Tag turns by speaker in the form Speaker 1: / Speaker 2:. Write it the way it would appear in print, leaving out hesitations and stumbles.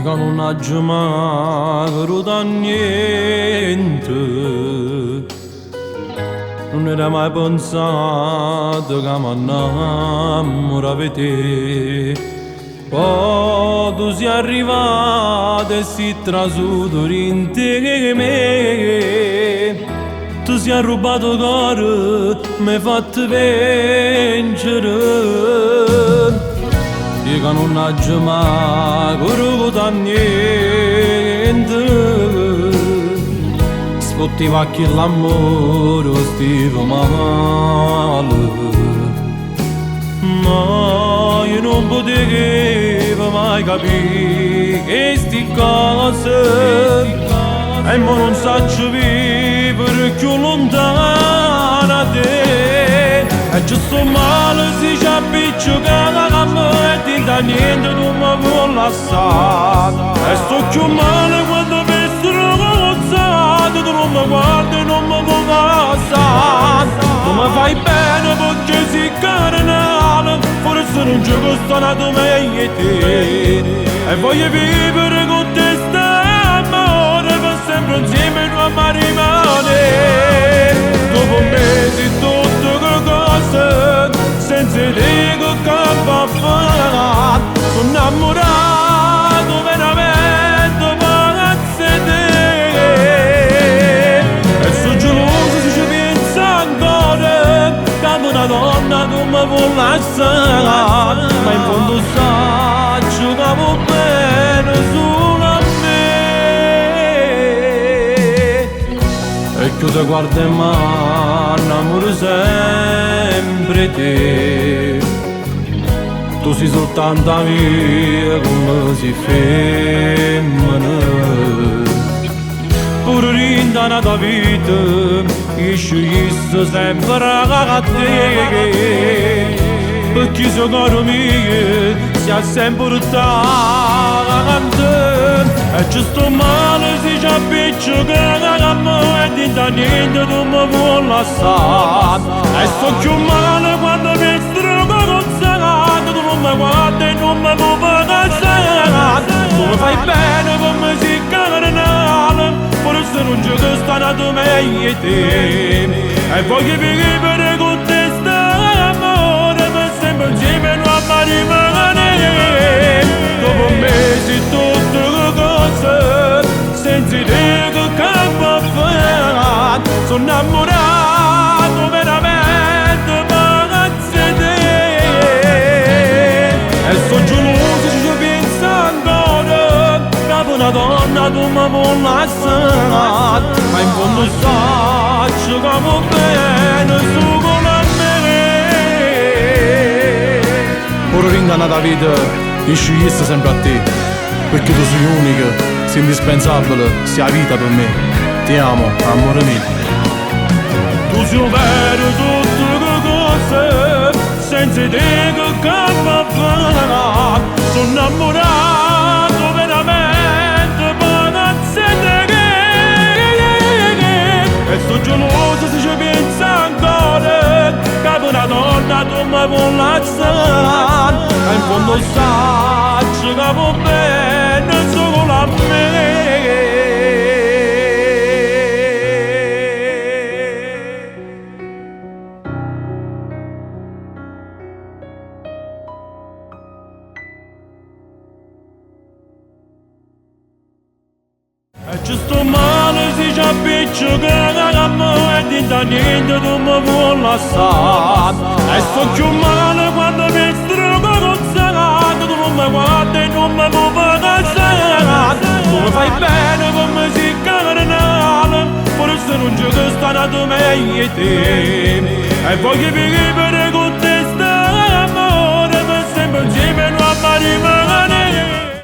Speaker 1: Dico non aggiù mai da niente, non era mai pensato che mi innamoravo di te. Poi tu sei arrivato e si trasuto in te me. Tu sei rubato il cuore, mi hai fatto vincere. Dico non aggiù mai corro da niente. Spottiva che l'amore stiva male, ma io non potevo mai capire che sti cose. E mo non saggio vivere più lontana da te. E giusto male si ci appiccica a me e da niente non mi vuole lasciare. E sto più male quando mi sono gozzato, tu non mi guardi e non mi vuoi passare. Tu mi fai bene perché sei carnale, forse non ci costa nato meglio di te. E voglio vivere con te st'amore per sempre insieme non mi rimane. Dopo mesi tutte le cose senza dico che va fare. Sono innamorato veramente pazzo di te. E sono geloso se ci penso ancora, che una donna non mi vuole lasciare. Ma in fondo saggio che va bene solo a me. E che ti guardo e mi innamoro sempre di te. Tu sei soltanto la mia come si femmina. Pure rinda nata vita, io scegliessi sempre a te. Perché se caro mio sia sempre tanto. E giusto male si ci appiccica a me e da niente non mi vuole lasciare. E sto più male quando mi strugo gozzato, tu non mi guardi e non mi vuoi lasciare. Tu mi fai bene come sei carnale, forse non ci costa nato meglio di te. E voglio vivere con te st'amore per sempre insieme non mi rimane. Dopo mesi tutte le cose senza dico che va fare. Sono innamorato veramente pazzo di te. E sono geloso se ci penso ancora, che una donna tu mi vuoi lasciare. Ma in fondo saggio che va bene solo a me. Ora ringanna da vita, io scegliessi sempre a te, perché tu sei unica, sei indispensabile, sei la vita per me. Ti amo, amore mio. Tu sei vero tutte le cose, senza dico che va fare. Sono innamorato veramente pazzo di te. E sto geloso se ci penso ancora, che una donna tu mi vuoi lasciare. E in fondo saggio che va bene solo a me. E giusto male si ci appiccica a me e da niente tu mi vuoi lasciare. E sto più male quando mi strugo gozzato, tu non mi guardi e non mi vuoi lasciare. Tu mi fai bene come sei carnale, forse non ci costa nato meglio di te. E voglio vivere